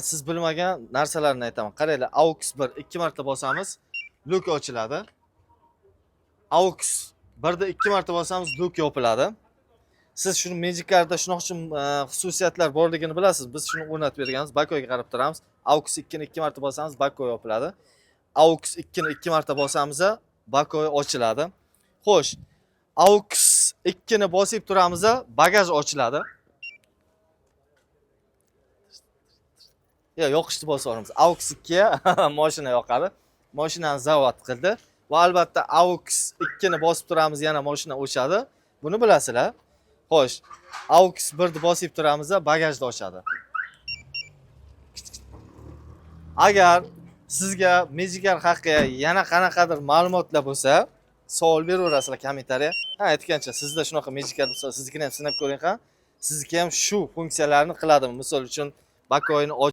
Siz bilmagan narsalarni aytaman. Qaranglar, AUX 1 2 marta bosamiz, luk ochiladi. AUX 1 da 2 marta bosamiz, luk yopiladi. Siz shuni Magic Cardda shunaqa xususiyatlar borligini bilasiz. Biz shuni o'rnatib berganmiz. Bakoga qarab turamiz. AUX 2 ni 2 marta bosamiz, bako yopiladi. AUX 2 ni 2 marta bosamiz, bako ochiladi. Xo'sh, AUX 2 ni bosib turamiz, bagaj ochiladi. Yoqishni bosyapmiz. AUX 2 mashina yoqadi. Mashinani zavod qildi. Va albatta AUX 2 ni bosib turamiz, yana mashina o'chadi. Buni bilasizlar. Xo'sh, AUX 1 ni bosib turamiz, bagajni ochadi. Agar sizga Magic Card haqida yana qanaqadir ma'lumotlar bo'lsa, savol beraverasizlar kommentariya. Ha, aytgancha, sizda shunaqa Magic Card bo'lsa, siznikini ham sinab ko'ring ha. Sizniki ham shu funksiyalarni qiladimi? Misol uchun, bakoyni